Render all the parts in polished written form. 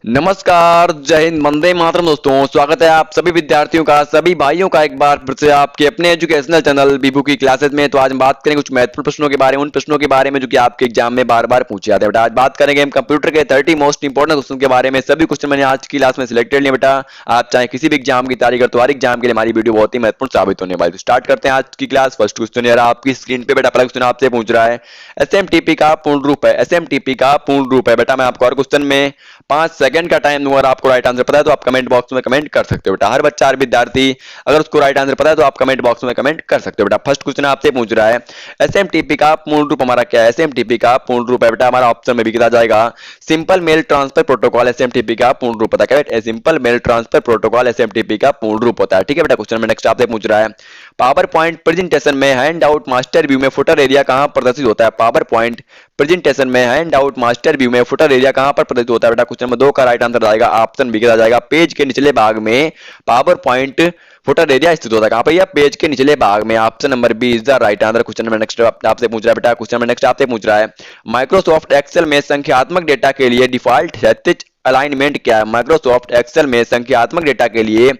नमस्कार, जय हिंद, वंदे मातरम। दोस्तों, स्वागत है आप सभी विद्यार्थियों का, सभी भाइयों का एक बार फिर से आपके अपने एजुकेशनल चैनल बीबू की क्लासेस में। तो आज हम बात करेंगे कुछ महत्वपूर्ण प्रश्नों के बारे में, उन प्रश्नों के बारे में जो कि आपके एग्जाम में बार बार पूछे जाते हैं बेटा। आज बात करेंगे हम कंप्यूटर के 30 मोस्ट इंपोर्टेंट क्वेश्चन के बारे में। सभी क्वेश्चन मैंने आज की क्लास में सिलेक्टेड लिए बेटा। आप चाहे किसी भी एग्जाम की तैयारी करते हो, हर एग्जाम के लिए हमारी वीडियो बहुत ही महत्वपूर्ण साबित होने वाली है। स्टार्ट करते हैं आज की क्लास। फर्स्ट क्वेश्चन यार आपकी स्क्रीन पे बेटा, पहला क्वेश्चन आपसे पूछ रहा है एसएमटीपी का पूर्ण रूप है। एसएमटीपी का पूर्ण रूप है बेटा। मैं आपको हर क्वेश्चन में 5 सेकंड का टाइम दूंगा। आपको राइट आंसर पता है तो आप कमेंट बॉक्स में कमेंट कर सकते हो बेटा। हर बच्चा, हर विद्यार्थी अगर उसको राइट आंसर पता है तो आप कमेंट बॉक्स में कमेंट कर सकते हो बेटा। फर्स्ट क्वेश्चन आपसे पूछ रहा है एसएमटीपी का पूर्ण रूप हमारा क्या है। एसएमटीपी का पूर्ण रूप है बेटा, हमारा ऑप्शन में भी किया जाएगा simple mail transfer protocol. SMTP का पूर्ण रूप होता है simple mail transfer protocol. SMTP का पूर्ण रूप होता है। ठीक है बेटा। क्वेश्चन में नेक्स्ट आपसे पूछ रहा है पावर पॉइंट प्रेजेंटेशन में हैंड आउट मास्टर व्यू में फुटर एरिया कहां प्रदर्शित होता है। पावर पॉइंट प्रेजेंटेशन में हैंड आउट मास्टर व्यू में फुटर एरिया कहां पर प्रदर्शित होता है बेटा। क्वेश्चन नंबर 2 का राइट आंसर आएगा ऑप्शन बी के साथ जाएगा पेज के निचले भाग में पावर पॉइंट फुटर एरिया स्थित होता है। कहां पर यह पेज के निचले भाग में। Option number B is the right answer. Question number next आपसे पूछ रहा है बेटा। क्वेश्चन नंबर नेक्स्ट आपसे पूछ रहा है माइक्रोसॉफ्ट एक्सेल में संख्यात्मक डेटा के लिए डिफॉल्ट क्षैतिज अलाइनमेंट क्या है। माइक्रोसॉफ्ट एक्सेल में संख्यात्मक डेटा के लिए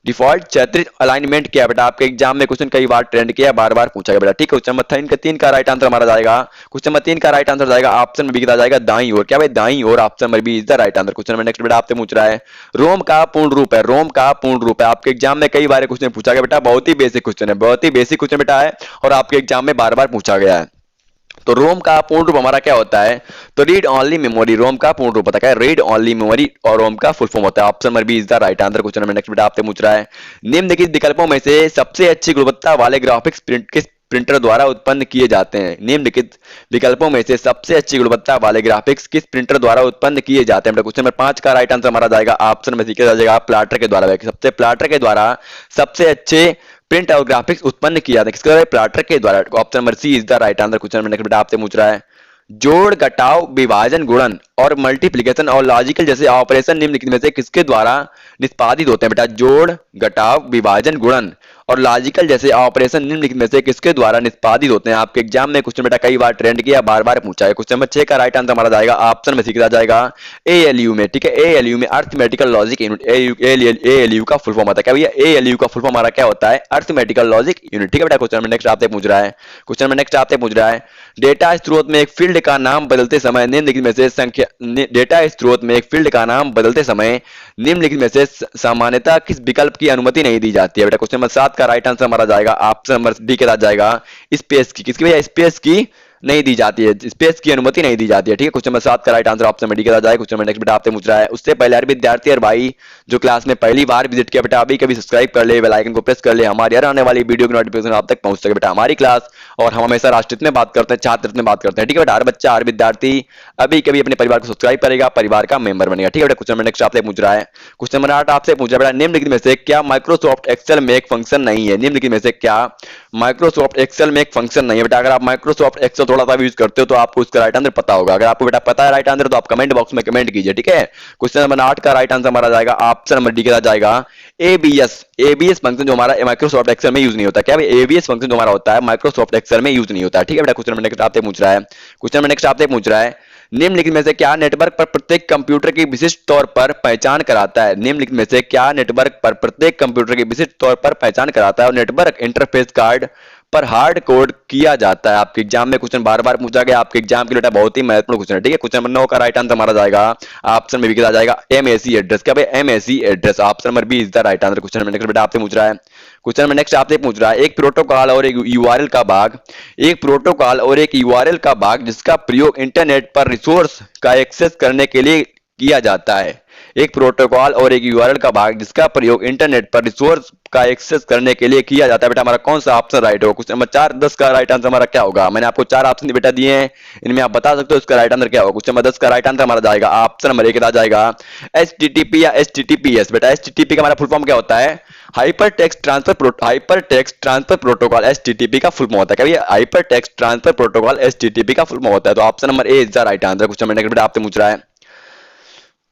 डिफॉल्ट क्षैतिज अलाइनमेंट क्या है बेटा। आपके एग्जाम में क्वेश्चन कई बार ट्रेंड किया, बार बार पूछा गया बेटा। ठीक है। क्वेश्चन नंबर 3 का राइट आंसर हमारा जाएगा। क्वेश्चन नंबर 3 का राइट आंसर जाएगा ऑप्शन में बी का जाएगा दाईं ओर। क्या भाई दाईं ओर। Option number B is the right answer. Question number next बेटा आपसे पूछ रहा है रोम का पूर्ण रूप है। रोम का पूर्ण रूप है। आपके एग्जाम में कई बार क्वेश्चन पूछा गया बेटा। बहुत ही बेसिक क्वेश्चन है, बहुत ही बेसिक क्वेश्चन बेटा है और आपके एग्जाम में बार बार पूछा गया है। तो रोम का पूर्ण रूप हमारा क्या होता है। तो रीड ओनली मेमोरी। रोम का पूर्ण रूप होता है रीड ओनली मेमोरी और रोम का फुल फॉर्म होता है। Option number B is the right answer. Question number next बेटा आपसे पूछ रहा है निम्नलिखित विकल्पों में से सबसे अच्छी गुणवत्ता वाले ग्राफिक्स प्रिंट किस प्रिंटर द्वारा उत्पन्न किए जाते हैं। निम्नलिखित विकल्पों में से सबसे अच्छी गुणवत्ता वाले ग्राफिक्स किस प्रिंटर द्वारा उत्पन्न किए जाते हैं। क्वेश्चन नंबर 5 का राइट आंसर हमारा जाएगा ऑप्शन में सीखा जाएगा प्लाटर के द्वारा। सबसे प्लाटर के द्वारा सबसे अच्छे प्रिंट और ग्राफिक्स उत्पन्न किया जाता है किसके द्वारा। प्लाटर के द्वारा। Option number C is the right answer. Question number next बेटा आपसे पूछ रहा है जोड़ घटाव विभाजन गुणन और मल्टीप्लिकेशन और लॉजिकल जैसे ऑपरेशन निम्नलिखित में से किसके द्वारा निष्पादित होते हैं बेटा। जोड़ घटाव विभाजन गुणन और लॉजिकल जैसे ऑपरेशन निम्नलिखित में से किसके द्वारा निष्पादित होते हैं। आपके एग्जाम में क्वेश्चन बेटा कई बार ट्रेंड किया, बार बार पूछा है। क्वेश्चन नंबर 6 का राइट आंसर हमारा जाएगा ऑप्शन में सीखा जाएगा एएलयू में। ठीक है। एएलयू में अर्थमेटिकल लॉजिक यूनिट। एएलयू का फुल फॉर्म होता है क्या भैया। एएलयू का फुल फॉर्म हमारा क्या होता है अर्थमेटिकल लॉजिक यूनिट। ठीक है बेटा। क्वेश्चन नंबर नेक्स्ट आपसे पूछ रहा है। क्वेश्चन नंबर नेक्स्ट आपसे पूछ रहा है डेटा स्रोत में एक फील्ड का नाम बदलते समय निम्नलिखित में से संख्या डेटा स्रोत में एक फील्ड का नाम बदलते समय निम्नलिखित में से सामान्यतः किस विकल्प की अनुमति नहीं दी जाती है बेटा। क्वेश्चन नंबर 7 का राइट आंसर हमारा जाएगा ऑप्शन नंबर डी के साथ जाएगा स्पेस की। किसकी भैया स्पेस की नहीं दी जाती है, स्पेस की अनुमति नहीं दी जाती है। ठीक है। क्वेश्चन नंबर 7 का राइट आंसर ऑप्शन में डी के साथ जाएगा। क्वेश्चन नंबर नेक्स्ट बेटा आपसे पूछ रहा है उससे पहले हर विद्यार्थी और भाई जो क्लास में पहली बार विजिट किया बेटा अभी कभी सब्सक्राइब कर ले, बेल आइकन को प्रेस कर ले, हमारी हर आने वाली वीडियो की नोटिफिकेशन आप तक पहुंच सके बेटा। हमारी क्लास और हम हमेशा राष्ट्रहित में बात करते हैं, छात्र हित में बात करते हैं। ठीक है बेटा। हर बच्चा, हर विद्यार्थी अभी कभी अपने परिवार को सब्सक्राइब करेगा, परिवार का मेंबर बनेगा। ठीक है बेटा। क्वेश्चन नंबर नेक्स्ट आपसे पूछ रहा है। क्वेश्चन नंबर 8 आपसे पूछ रहा है बेटा निम्नलिखित में से क्या माइक्रोसॉफ्ट एक्सेल में एक फंक्शन नहीं है। निम्नलिखित में से क्या माइक्रोसॉफ्ट एक्सेल में एक फंक्शन नहीं है बेटा। अगर आप माइक्रोसॉफ्ट एक्सेल थोड़ा सा यूज करते हो तो आपको उसका राइट आंसर पता होगा। अगर आपको बेटा पता है राइट आंसर तो आप कमेंट बॉक्स में कमेंट कीजिए। ठीक है। क्वेश्चन नंबर 8 का राइट आंसर हमारा जाएगा ऑप्शन नंबर डी के साथ जाएगा एबीएस। एबीएस फंक्शन जो हमारा माइक्रोसॉफ्ट एक्सेल में यूज नहीं होता। क्या एबीएस फंक्शन जो हमारा होता है माइक्रोसॉफ्ट एक्सेल में यूज नहीं होता। ठीक है बेटा। क्वेश्चन नंबर नेक्स्ट आपसे पूछ रहा है। क्वेश्चन नंबर नेक्स्ट आपसे पूछ रहा है निम्नलिखित में से क्या नेटवर्क पर प्रत्येक कंप्यूटर की विशिष्ट तौर पर पहचान कराता है। निम्नलिखित में से क्या नेटवर्क पर प्रत्येक कंप्यूटर की विशिष्ट तौर पर पहचान कराता है और नेटवर्क इंटरफेस कार्ड पर हार्ड कोड किया जाता है। आपके एग्जाम में क्वेश्चन बार बार पूछा गया, आपके एग्जाम के लिए बहुत ही महत्वपूर्ण क्वेश्चन है। ठीक है। क्वेश्चन नंबर 9 का राइट आंसर हमारा जाएगा ऑप्शन में बी आ जाएगा एमएसी एड्रेस। क्या भाई MAC address. Option number B is the right answer. Question number next बेटा आपसे पूछ रहा है। क्वेश्चन नंबर नेक्स्ट आपसे पूछ रहा है एक प्रोटोकॉल और एक यूआरएल का भाग, एक प्रोटोकॉल और एक यूआरएल का भाग जिसका प्रयोग इंटरनेट पर रिसोर्स का एक्सेस करने के लिए किया जाता है। एक प्रोटोकॉल और एक यूआरएल का भाग जिसका प्रयोग इंटरनेट पर रिसोर्स का एक्सेस करने के लिए किया जाता है बेटा। हमारा कौन सा ऑप्शन राइट होगा। क्वेश्चन नंबर 4 10 का राइट आंसर हमारा क्या होगा। मैंने आपको 4 ऑप्शन बेटा दिए हैं, इनमें आप बता सकते हो इसका राइट आंसर क्या होगा। क्वेश्चन नंबर 10 का राइट आंसर हमारा जाएगा ऑप्शन नंबर ए के साथ जाएगा एचटीटीपी या एचटीटीपीएस। बेटा एचटीटीपी का हमारा फुल फॉर्म क्या होता है hyper text transfer protocol. HTTP का फुल फॉर्म होता है क्या hyper text transfer protocol HTTP का फुल फॉर्म होता है। तो option number A is the right answer. Question number next बेटा आपसे पूछ रहा है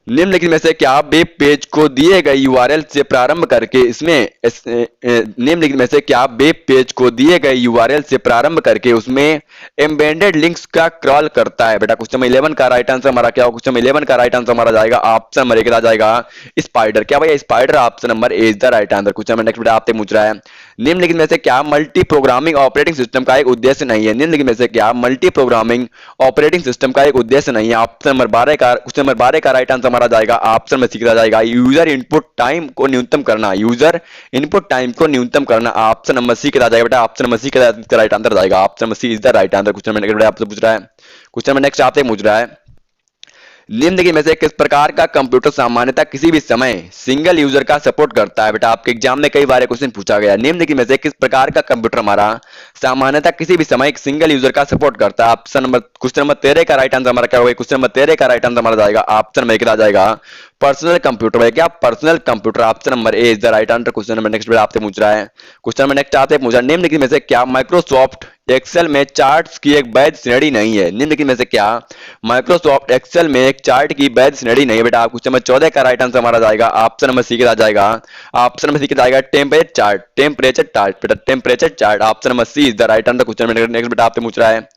निम्नलिखित में से क्या वेब पेज को दिए गए यूआरएल से प्रारंभ करके निम्नलिखित में से क्या वेब पेज को दिए गए यूआरएल से प्रारंभ करके उसमें एम्बेडेड लिंक्स का क्रॉल करता है? बेटा क्वेश्चन नंबर 11 का राइट आंसर हमारा क्या होगा? क्वेश्चन नंबर 11 का राइट आंसर हमारा जाएगा ऑप्शन नंबर 1 आ जाएगा स्पाइडर। क्या भैया spider? Option number A is the right answer. Question number next बेटा आपसे पूछ रहा है, निम्नलिखित में से क्या मल्टी प्रोग्रामिंग ऑपरेटिंग सिस्टम का एक उद्देश्य नहीं है? निम्नलिखित में से क्या मल्टी प्रोग्रामिंग ऑपरेटिंग सिस्टम का एक उद्देश्य नहीं है? ऑप्शन नंबर 12 का क्वेश्चन नंबर 12 का राइट आंसर हमारा जाएगा ऑप्शन में सी का जाएगा यूजर इनपुट टाइम को न्यूनतम करना। यूजर इनपुट टाइम को न्यूनतम करना ऑप्शन नंबर सी का जाएगा बेटा। ऑप्शन नंबर सी का राइट आंसर जाएगा option number C is the right answer. Question number आपसे पूछ रहा है, क्वेश्चन नंबर नेक्स्ट आपसे पूछ रहा है, निम्नलिखित में से किस प्रकार का कंप्यूटर सामान्यतः किसी भी समय सिंगल यूजर का सपोर्ट करता है? बेटा आपके एग्जाम में कई बार क्वेश्चन पूछा गया, निम्नलिखित में से किस प्रकार का कंप्यूटर हमारा सामान्यतः किसी भी समय एक सिंगल यूजर का सपोर्ट करता है? ऑप्शन नंबर क्वेश्चन नंबर 13 का राइट आंसर हमारा क्या होगा? क्वेश्चन नंबर 13 का राइट आंसर हमारा जाएगा ऑप्शन में क्या जाएगा पर्सनल कंप्यूटर है। क्या personal computer? Option number A is the right answer. Question number next आपसे पूछ रहा है, क्वेश्चन नंबर नेक्स्ट आपसे पूछ रहा है, निम्नलिखित में से क्या माइक्रोसॉफ्ट एक्सेल में चार्ट्स की एक वैध श्रेणी नहीं है? निम्नलिखित में से क्या माइक्रोसॉफ्ट एक्सेल में एक चार्ट की वैध श्रेणी नहीं है? बेटा क्वेश्चन नंबर 14 का राइट आंसर हमारा जाएगा ऑप्शन नंबर सी का जाएगा ऑप्शन नंबर सी का जाएगा टेम्परेचर चार्ट बेटा temperature chart. Option number C is the right answer. Question number next बेटा आपसे पूछ रहा है,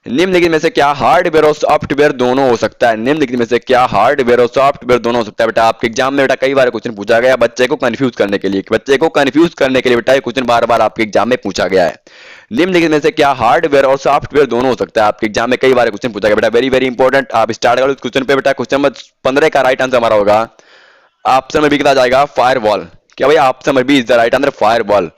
निम्नलिखित में से क्या हार्डवेयर और सॉफ्टवेयर दोनों हो सकता है? निम्नलिखित में से क्या हार्डवेयर और सॉफ्टवेयर दोनों हो सकता है? बेटा आपके एग्जाम में बेटा कई बार क्वेश्चन पूछा गया बच्चे को कंफ्यूज करने के लिए, बेटा ये क्वेश्चन बार बार आपके एग्जाम में पूछा गया है। निम्नलिखित में से क्या हार्डवेयर और सॉफ्टवेयर दोनों हो सकता है? आपके एग्जाम में कई बार क्वेश्चन पूछा गया बेटा, वेरी वेरी इंपॉर्टेंट। आप स्टार्ट करो क्वेश्चन पे बेटा। क्वेश्चन नंबर 15 का राइट आंसर हमारा होगा ऑप्शन में बी का जाएगा फायरवॉल। क्या भैया? Option number B is the right answer firewall.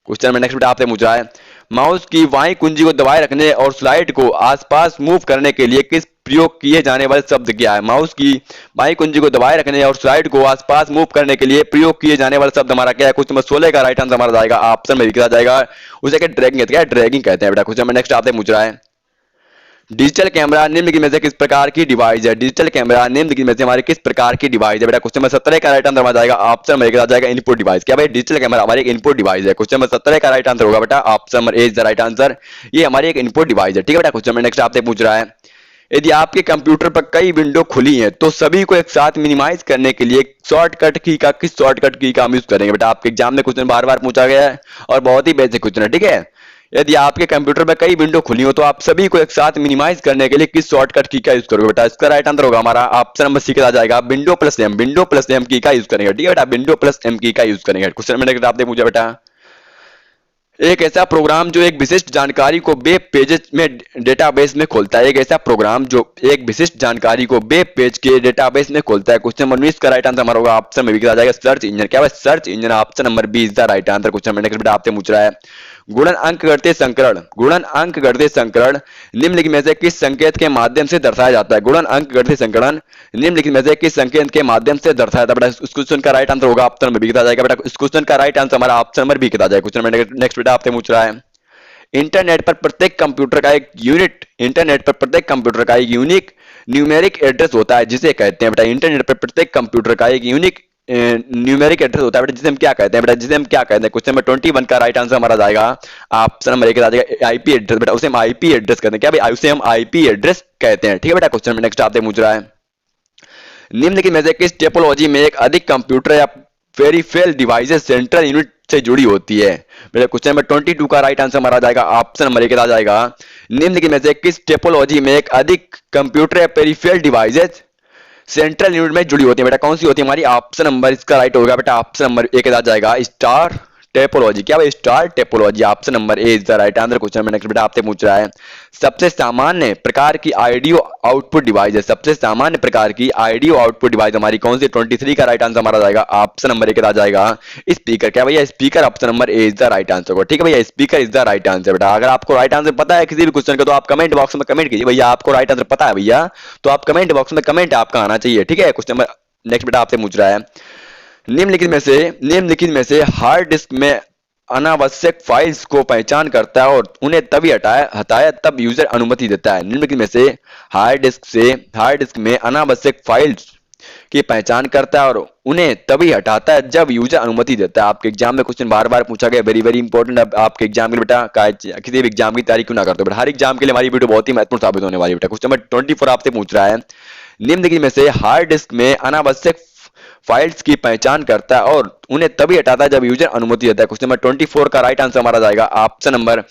Question में नेक्स्ट बेटा आपसे पूछ रहा है, माउस की बाईं कुंजी को दबाए रखने और स्लाइड को आसपास मूव करने के लिए किस प्रयोग किए जाने वाले शब्द क्या है? माउस की बाईं कुंजी को दबाए रखने और स्लाइड को आसपास मूव करने के लिए प्रयोग किए जाने वाला शब्द हमारा क्या है? क्वेश्चन नंबर 16 का राइट आंसर हमारा जाएगा ऑप्शन में लिखा जाएगा उसे क्या ड्रैगिंग कहते हैं? ड्रैगिंग कहते हैं बेटा। क्वेश्चन में नेक्स्ट आपसे पूछ रहा है, डिजिटल कैमरा निम्नलिखित में से किस प्रकार की डिवाइस है? डिजिटल कैमरा निम्नलिखित में से हमारी किस प्रकार की डिवाइस है? बेटा क्वेश्चन नंबर 17 का राइट आंसर हमारा जाएगा ऑप्शन में आ जाएगा इनपुट डिवाइस। क्या भाई? डिजिटल कैमरा हमारी एक इनपुट डिवाइस है। क्वेश्चन नंबर 17 का राइट आंसर होगा बेटा option number A is the right answer. ये हमारी एक इनपुट डिवाइस है। ठीक है बेटा। क्वेश्चन नंबर नेक्स्ट आपसे पूछ रहा है, यदि आपके कंप्यूटर पर कई विंडो खुली हैं तो सभी को एक साथ मिनिमाइज करने के लिए शॉर्टकट की का किस शॉर्टकट की का हम यूज करेंगे? बेटा आपके एग्जाम में क्वेश्चन बार बार पूछा गया है और बहुत ही बेसिक क्वेश्चन है। ठीक है, यदि आपके कंप्यूटर में कई विंडो खुली हो तो आप सभी को एक साथ मिनिमाइज करने के लिए किस शॉर्टकट की का यूज करोगे? बेटा इसका राइट आंसर होगा हमारा ऑप्शन नंबर सी का जाएगा विंडो प्लस एम की का यूज करेंगे। ठीक है बेटा, विंडो प्लस एम की का यूज करेंगे। क्वेश्चन में आपने पूछा बेटा, एक ऐसा प्रोग्राम जो एक विशिष्ट जानकारी को वेब पेजेस में डेटाबेस में खोलता है। एक ऐसा प्रोग्राम जो एक विशिष्ट जानकारी को वेब पेज के डेटाबेस में खोलता है। क्वेश्चन नंबर 19 का राइट आंसर हमारा होगा ऑप्शन में बी का जाएगा सर्च इंजन। क्या है? Search engine. Option number B is the right answer. Question number next बेटा आपसे पूछ रहा है, गुणन अंक गणितीय संकरण निम्नलिखित में से किस संकेत के माध्यम से दर्शाया जाता है? गुणन अंक गणितीय संकरण निम्नलिखित में से किस संकेत के माध्यम से दर्शाया जाता है? बेटा इस क्वेश्चन का राइट आंसर होगा ऑप्शन नंबर बी का जाएगा। बेटा इस क्वेश्चन का राइट आंसर हमारा ऑप्शन नंबर बी का जाएगा। क्वेश्चन नंबर नेक्स्ट बेटा आपसे पूछ रहा है, इंटरनेट पर प्रत्येक कंप्यूटर का एक यूनिक न्यूमेरिक एड्रेस होता है जिसे कहते हैं? बेटा इंटरनेट पर प्रत्येक कंप्यूटर का एक यूनिक न्यूमेरिक एड्रेस होता है बेटा जिसे हम क्या कहते हैं? बेटा जिसे हम क्या कहते हैं? क्वेश्चन नंबर 21 का राइट आंसर हमारा जाएगा ऑप्शन नंबर 1 आ जाएगा आईपी एड्रेस। बेटा उसे हम आईपी एड्रेस कहते हैं। क्या भाई? उसे हम आईपी एड्रेस कहते हैं। ठीक है बेटा। क्वेश्चन में नेक्स्ट आपसे पूछ रहा है, निम्नलिखित में से किस टेपोलॉजी में एक अधिक कंप्यूटर या पेरिफेरल डिवाइसेस सेंट्रल यूनिट से जुड़ी होती है? बेटा क्वेश्चन नंबर 22 का राइट आंसर हमारा जाएगा ऑप्शन नंबर 1 आ जाएगा निम्नलिखित में से किस टेपोलॉजी में एक अधिक कंप्यूटर या पेरिफेरल डिवाइसेस सेंट्रल यूनिट में जुड़ी होती है? बेटा कौन सी होती है हमारी? ऑप्शन नंबर इसका राइट होगा बेटा ऑप्शन नंबर 1 आ जाएगा स्टार टेपोलॉजी। क्या भाई? Star topology. Option number A is the right answer. Question में नेक्स्ट बेटा आपसे पूछ रहा है, सबसे सामान्य प्रकार की ऑडियो आउटपुट डिवाइस है। सबसे सामान्य प्रकार की ऑडियो आउटपुट डिवाइस हमारी कौन सी? 23 का राइट आंसर हमारा जाएगा ऑप्शन नंबर 1 आ जाएगा स्पीकर। क्या भैया? Speaker. Option number A is the right answer होगा। ठीक है भैया, speaker is the right answer. बेटा अगर आपको राइट आंसर पता है किसी भी क्वेश्चन का तो आप कमेंट बॉक्स में कमेंट कीजिए। भैया आपको राइट आंसर पता है भैया तो आप कमेंट बॉक्स में कमेंट आपका आना चाहिए। ठीक है। क्वेश्चन नेक्स्ट बेटा आपसे पूछ रहा है, निम्नलिखित में से हार्ड डिस्क में अनावश्यक फाइल्स को पहचान करता है और उन्हें तभी हटाया तब यूजर अनुमति देता है। निम्नलिखित में से हार्ड डिस्क में अनावश्यक फाइल्स की पहचान करता है और उन्हें तभी हटाता है जब यूजर अनुमति देता है। आपके एग्जाम में क्वेश्चन बार बार पूछा गया, वेरी वेरी इंपॉर्टेंट। आपके एग्जाम के लिए बेटा किसी भी एग्जाम की तैयारी क्यों ना करते हो बेटा, हर एग्जाम के लिए हमारी वीडियो बहुत ही महत्वपूर्ण साबित होने वाली है। बेटा क्वेश्चन नंबर 24 आपसे पूछ रहा है, निम्नलिखित में से हार्ड डिस्क में अनावश्यक फाइल्स की पहचान करता है और उन्हें तभी हटाता है जब यूजर अनुमति देता है। क्वेश्चन नंबर 24 का राइट आंसर हमारा जाएगा ऑप्शन नंबर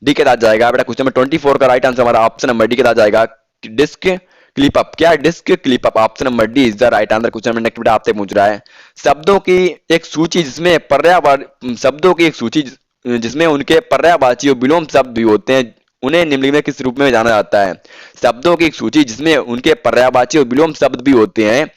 डी के साथ जाएगा बेटा। क्वेश्चन नंबर 24 का राइट आंसर हमारा ऑप्शन नंबर डी के साथ जाएगा। डिस्क क्लिप अप, क्या disk cleanup? Option number D is the right answer. Question number next बेटा आपसे पूछ रहा है शब्दों की एक सूची जिसमें पर्यायवाची शब्दों की एक सूची जिसमें उनके पर्यायवाची और विलोम शब्द भी होते हैं, उन्हें निम्नलिखित में किस रूप में जाना जाता है? शब्दों की एक सूची जिसमें उनके पर्यायवाची और विलोम शब्द भी होते हैं,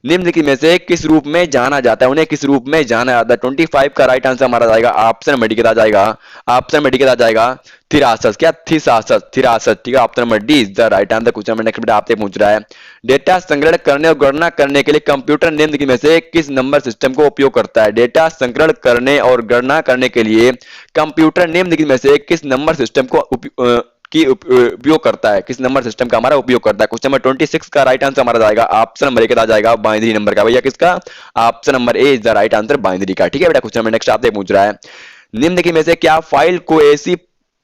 निम्नलिखित में से किस रूप में जाना जाता है? उन्हें किस रूप में जाना जाता है? 25 का राइट आंसर हमारा जाएगा ऑप्शन नंबर डी के साथ जाएगा। ऑप्शन नंबर डी के साथ जाएगा थिरासस, क्या थिसासस, थिरासस, ठीक है। Option number D is the right answer. Question number next बेटा आपसे पूछ रहा है डेटा संग्रहण करने और गणना करने के लिए कंप्यूटर निम्नलिखित में से किस नंबर सिस्टम को उपयोग करता है? डेटा संग्रहण करने और गणना करने के लिए कंप्यूटर निम्नलिखित में से किस नंबर सिस्टम को उपयोग करता है? किस नंबर सिस्टम का हमारा उपयोग करता है? क्वेश्चन नंबर 26 का राइट आंसर हमारा जाएगा ऑप्शन नंबर ए के साथ जाएगा बाइनरी नंबर का। भैया किसका? Option number A is the right answer, binary का, ठीक है बेटा। क्वेश्चन नंबर नेक्स्ट आपसे पूछ रहा है निम्नलिखित में से क्या फाइल को ऐसी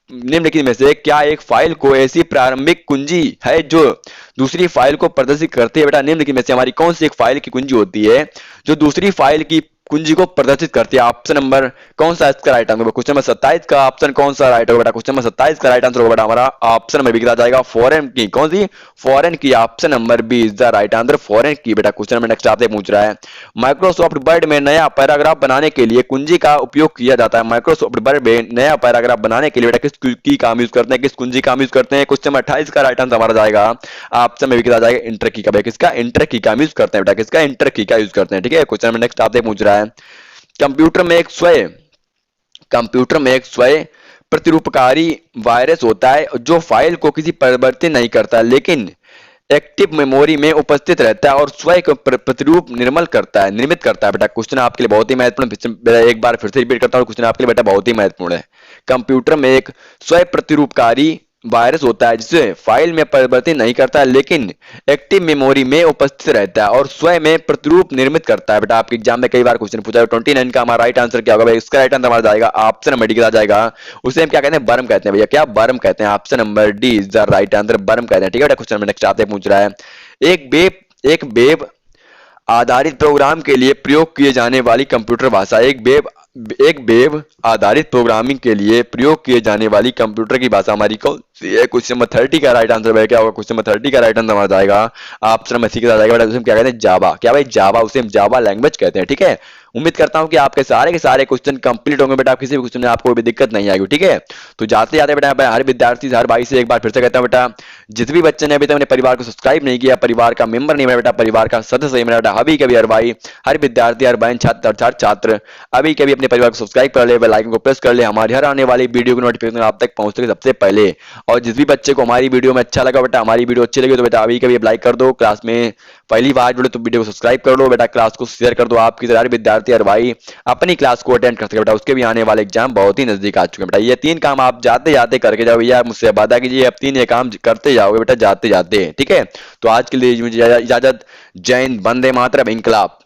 निम्नलिखित में से क्या एक फाइल को ऐसी प्रारंभिक कुंजी है जो दूसरी फाइल को प्रदर्शित करती है? बेटा निम्नलिखित में से हमारी कौन सी एक फाइल की कुंजी होती है जो दूसरी फाइल की कुंजी को प्रदर्शित करती है? ऑप्शन नंबर कौन सा इसका राइट आंसर? क्वेश्चन नंबर 27 का ऑप्शन कौन सा राइट होगा बेटा? क्वेश्चन नंबर 27 का राइट आंसर होगा बेटा हमारा ऑप्शन नंबर बी के साथ जाएगा फॉरेन की। कौन सी? Foreign key. Option number B is the right answer, foreign key बेटा। क्वेश्चन नंबर नेक्स्ट आपसे पूछ रहा है माइक्रोसॉफ्ट वर्ड में नया पैराग्राफ बनाने के लिए कुंजी का उपयोग किया जाता है। माइक्रोसॉफ्ट वर्ड में नया पैराग्राफ बनाने के लिए बेटा किस की काम यूज करते हैं? किस कुंजी काम यूज करते हैं? क्वेश्चन नंबर 28 का राइट आंसर हमारा जाएगा ऑप्शन में बी के साथ जाएगा इंटर की का। किसका? इंटर की काम यूज करते हैं बेटा। किसका? इंटर की का यूज करते हैं, ठीक है। क्वेश्चन नंबर नेक्स्ट आपसे पूछ रहा है कंप्यूटर में एक स्वयं प्रतिरूपकारी वायरस होता है जो फाइल को किसी परिवर्तित नहीं करता लेकिन एक्टिव मेमोरी में उपस्थित रहता है और स्वयं प्रतिरूप निर्मित करता है बेटा। क्वेश्चन आपके लिए बहुत ही महत्वपूर्ण, एक बार फिर से रिपीट करता हूं, क्वेश्चन आपके लिए बेटा बहुत ही महत्वपूर्ण है। कंप्यूटर में एक स्वयं प्रतिरूपकारी वायरस होता है जिसे फाइल में परिवर्तित नहीं करता लेकिन एक्टिव मेमोरी में उपस्थित रहता है और स्वयं में प्रतिरूप निर्मित करता है बेटा। आपके एग्जाम में कई बार क्वेश्चन पूछा है। 29 का हमारा राइट आंसर क्या होगा? इसका राइट आंसर हमारा जाएगा ऑप्शन नंबर डी के साथ जाएगा। उसे हम क्या कहते हैं? बर्म कहते हैं भैया। क्या? बर्म कहते हैं। Option number D is the right answer, बर्म कहते हैं, ठीक है बेटा। क्वेश्चन नंबर नेक्स्ट आपसे पूछ रहा है एक वेब आधारित प्रोग्राम के लिए प्रयोग किए जाने वाली कंप्यूटर भाषा। एक वेब आधारित प्रोग्रामिंग के लिए प्रयोग किए जाने वाली कंप्यूटर की भाषा हमारी कौन सी है? क्वेश्चन नंबर 30 का राइट आंसर क्या होगा? क्वेश्चन नंबर 30 का राइट आंसर हमारा जाएगा ऑप्शन नंबर सी के साथ जाएगा बेटा। उसे हम क्या कहते हैं? जावा। क्या भाई? जावा। उसे हम जावा लैंग्वेज कहते हैं, ठीक है। उम्मीद करता हूं कि आपके सारे के सारे क्वेश्चन कंप्लीट होंगे बेटा। किसी भी क्वेश्चन में आपको कोई भी दिक्कत नहीं आएगी, ठीक है। तो जाते जाते बेटा हर विद्यार्थी हर भाई से एक बार फिर से कहता हूं बेटा, जिस भी बच्चे ने अभी तक अपने परिवार को सब्सक्राइब नहीं किया, परिवार का मेंबर नहीं बना बेटा, परिवार का सदस्य नहीं बना बेटा, अभी कभी हर भाई हर विद्यार्थी हर बहन छात्र अभी कभी अपने परिवार को सब्सक्राइब कर ले, बेल आइकन को प्रेस कर ले, हमारी हर आने वाली वीडियो की नोटिफिकेशन आप तक पहुंच सके सबसे पहले। और जिस भी बच्चे को हमारी वीडियो में अच्छा लगा बेटा, हमारी वीडियो अच्छी लगी तो बेटा अभी कभी लाइक कर दो, क्लास में पहली बार जुड़े तो वीडियो को सब्सक्राइब कर लो बेटा, क्लास को शेयर कर दो। आपकी सारे विद्यार्थी हर भाई अपनी क्लास को अटेंड कर सके बेटा, उसके भी आने वाले एग्जाम बहुत ही नजदीक आ चुके हैं बेटा। ये 3 काम आप जाते जाते करके जाओ भैया, मुझसे वादा कीजिए अब 3 ये काम करते जाओगे बेटा जाते जाते, ठीक है। तो आज के लिए मुझे इजाजत। जय हिंद, वंदे मातरम, इंकलाब।